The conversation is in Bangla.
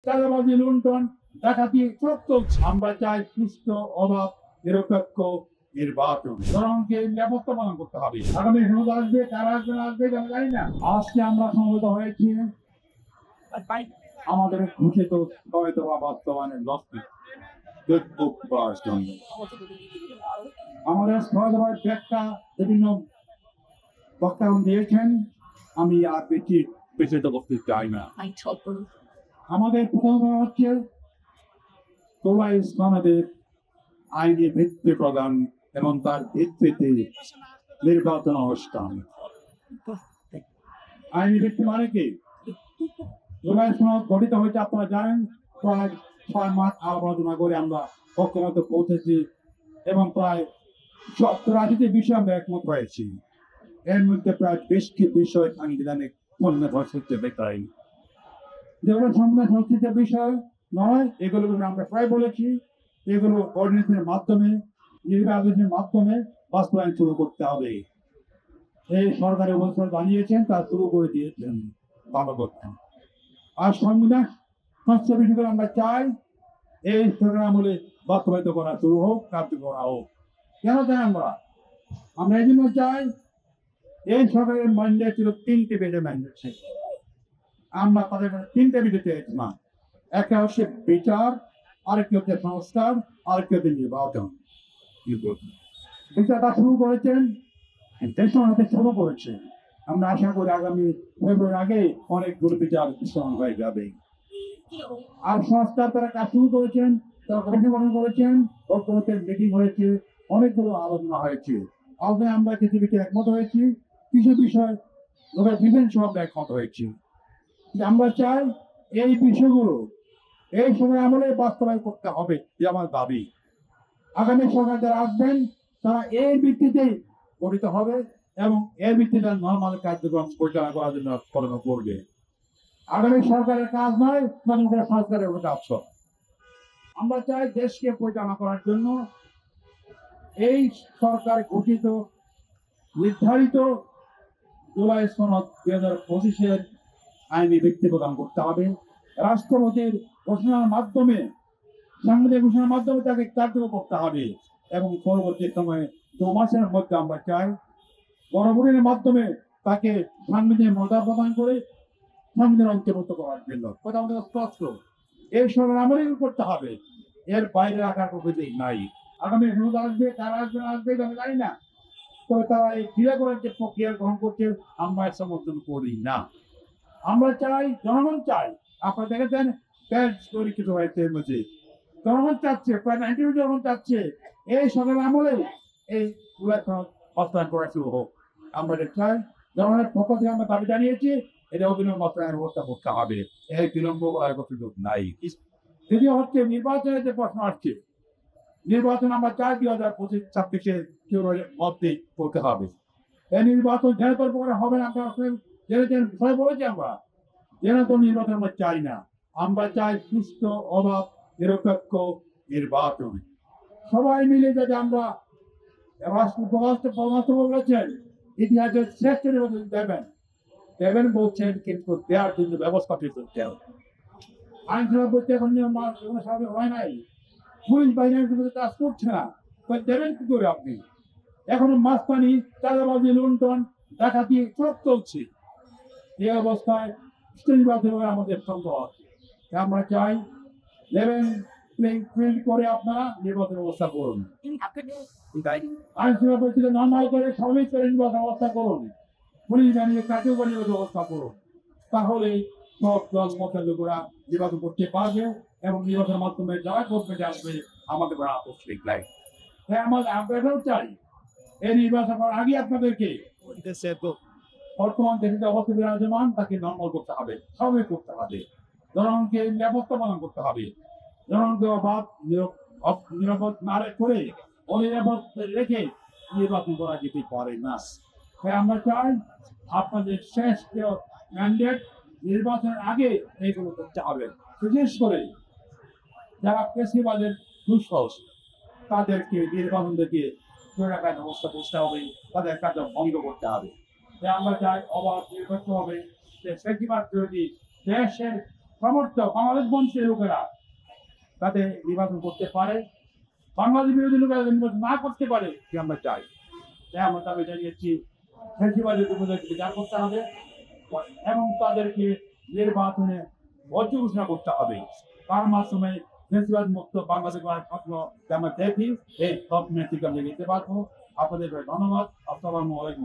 চাঁদাবাজি, লুণ্ঠন, ডাকাতি সব চলছে। আমরা চাই সুষ্ঠু, অবাধ, নিরপেক্ষ নির্বাচন। জনগণকে নিরাপত্তা প্রদান করতে হবে। আগামী সমাজ আসবে, কারা আসবে না আসবে আমি জানি না। আজকে আমরা সমবেত হয়েছি আমাদের ঘোষিত সহায়তা বা বাস্তবায়নের লক্ষ্যে করার জন্য। আমাদের সহায়তার ব্যাখ্যা বিভিন্ন বক্তাগণ দিয়েছেন, আমি আর বেশি বলতে চাই না। আমাদের প্রথম হচ্ছে তোলা ইসলামের আইনি ভিত্তি প্রদান এবং তার ভিত্তিতে নির্বাচন অনুষ্ঠান। আইনি ভিত্তি মানে কি? জুলাই সনদ গঠিত হয়েছে আপনারা জানেন, প্রায় 6 মাস আলোচনা করে আমরা পক্ষমত পৌঁছেছি এবং প্রায় 70-80টি বিষয়ে আমরা একমত হয়েছি। এর মধ্যে প্রায় বেশ কিছু বিষয় সাংবিধানিক সংস্কৃতি বেকারি, যেগুলো সংবিধান সংস্কৃতির বিষয় নয়, এগুলো আমরা প্রায় বলেছি, এগুলো অর্ডিনেন্সের মাধ্যমে, নির্বাচনের মাধ্যমে বাস্তবায়ন শুরু করতে হবে। এই সরকারের অবস্থা জানিয়েছেন, তা শুরু করে দিয়েছেন ভালো করতেন। আর সংবিধান সংস্কার বিষয়গুলো আমরা চাই এই সরকার আমলে বাস্তবায়িত করা শুরু হোক, কার্যকর করা হোক। কেন চাই আমরা এই জন্য চাই, এই সরকারের ম্যান্ডেট ছিল 3টে বেজে ম্যান্ডেট ছিল। আমরা তাদের 3টে বিষয় চেয়েছি না। একটা হচ্ছে বিচার, আরেকটি হচ্ছে সংস্কার, আরেকটি হচ্ছে নির্বাচন। বিচারটা শুরু করেছেন, দেশের হাতে শুরু করেছে। আমরা আশা করি আগামী ফেব্রুয়ারির আগে অনেকগুলো বিচার বিশ্রাম হয়ে যাবে। আর সংস্কার তারা কাজ শুরু করেছেন, তারা কমিটি গঠন করেছেন, ঐক্যমত্যের মিটিং হয়েছে, অনেকগুলো আলোচনা হয়েছে। আলোচনায় আমরা কিছু বিষয়ে একমত হয়েছি, কিছু বিষয় লোকের বিভিন্ন সব একমত হয়েছি। আমরা চাই এই বিষয়গুলো এই সময় আমলে বাস্তবায়ন করতে হবে, যে আমার দাবি। আগামী সরকার যারা আসবেন তারা এই ভিত্তিতেই গঠিত হবে এবং এর ভিত্তিতে নর্মাল কার্যক্রম পরিচালনা করার জন্য কর্ম করবে। আগামী সরকারের কাজ নয়, সরকারের কাজ। আমরা চাই দেশকে পরিচালনা করার জন্য এই সরকার গঠিত নির্ধারিত জুলাই সনদ 2025-এর আইনি ভিত্তি প্রদান করতে হবে। রাষ্ট্রপতির ঘোষণার মাধ্যমে, সাংবিধানিক ঘোষণার মাধ্যমে তাকে কার্যকর করতে হবে এবং পরবর্তী সময়ে 2 মাসের মধ্যে আমরা চাই গণভোটের মাধ্যমে তাকে সাংবিধানিক মর্যাদা প্রদান করে সংবিধান অন্তর্ভুক্ত করার জন্য। কথা আমাদের স্পষ্ট, এই সরকার আমলেই করতে হবে, এর বাইরে রাখার প্রকৃতি নাই। আগামী সনদ আসবে, কারা আসবে না আসবে আমি জানি না, তবে তারা এই ক্রিয়া করার যে প্রক্রিয়া গ্রহণ করছে আমরা সমর্থন করি না। আমরা চাই, জনগণ চাই, আপনারা দেখেছেন পরীক্ষিত হয়েছে মধ্যে জনগণ চাচ্ছে, প্রায় 90% জনগণ চাচ্ছে এই সরকারের আমলে এই বাস্তবায়ন করা শুরু হোক। আমরা চাই, জনগণের পক্ষ থেকে আমরা দাবি জানিয়েছি, এটা অভিনব বাস্তবায়নের ব্যবস্থা করতে হবে, এই বিলম্ব করার সুযোগ নাই। দ্বিতীয় হচ্ছে নির্বাচনের যে প্রশ্ন আসছে, নির্বাচন আমরা চাই 2025-26 ফেব্রুয়ারির মধ্যে করতে হবে। এই নির্বাচন যেন তোর প্রকারে হবে না, আমরা সবাই বলেছি, আমরা যেন তো নির্বাচন আমরা চাই না। আমরা চাই সুস্থ, অবাধ, নিরপেক্ষ নির্বাচন। সবাই মিলে যাতে আমরা রাষ্ট্র বলেছেন ইতিহাসের শ্রেষ্ঠ নির্বাচন দেবেন বলছেন, কিন্তু দেওয়ার জন্য ব্যবস্থা করতে হবে। আইন সভা করতে এখন স্বাভাবিক হয় নাই, পুলিশ বাহিনীর কাজ করছে না, দেবেন কি করে আপনি? এখনো মাঝখানি চাঁদাবাজি, লুণ্ঠন, ডাকাতি সব চলছে। এই অবস্থায় নির্বাচন আমাদের সম্ভব। আমরা চাই লেভেল প্লেইং করে আপনারা নির্বাচন ব্যবস্থা করুন। আইন শৃঙ্খলা পরিস্থিতি নর্মাল করে স্বাভাবিক করে নির্বাচন ব্যবস্থা করুন। পুলিশ বাহিনীর কার্যকরী ব্যবস্থা করুন। তাহলে সব দল মতের লোকেরা নির্বাচন করতে পারবে এবং নির্বাচনের মাধ্যমে যারা গভর্নমেন্টে আসবে আমাদের আপত্তি নাই। তাই আমরা চাই এই নির্বাচন করার আগে আপনাদেরকে বর্তমান দেশে অবস্থা বিরাজমান তাকে নর্মাল করতে হবে, স্বাভাবিক করতে হবে, জনগণকে নিরাপত্তা প্রদান করতে হবে। জনগণকে অবাধ নিরাপদ না করে অনিরাপদ রেখে নির্বাচন করা যেতে পারে না। তাই আমরা চাই আপনাদের শেষ ম্যান্ডেট নির্বাচনের আগে এইগুলো করতে হবে। বিশেষ করে যারা পেশিবাদের দুঃসাহস তাদেরকে নির্বাচন থেকে রাখার ব্যবস্থা করতে হবে, তাদের কাজ বন্ধ করতে হবে। আমরা চাই অবাধ নির্বাচন হবে, দেশের সমর্থক বাংলাদেশ বঞ্চিত লোকেরা যাতে নির্বাচন করতে পারে, বাংলাদেশ বিরোধী লোকেরা নির্বাচন না করতে পারে, কি আমরা চাই। তাই আমরা তাকে জানিয়েছি ফ্যাসিবাদী উপদেশকে বিচার করতে হবে এবং তাদেরকে নির্বাচনে বৈধ ঘোষণা করতে হবে। তার মাধ্যমে ফ্যাসিবাদ মুক্ত বাংলাদেশ গড়ার স্বপ্ন আমরা দেখি, এই স্বপ্নের দিকে আমরা যেতে পারবো। আপনাদের ধন্যবাদ। আসসালামু আলাইকুম।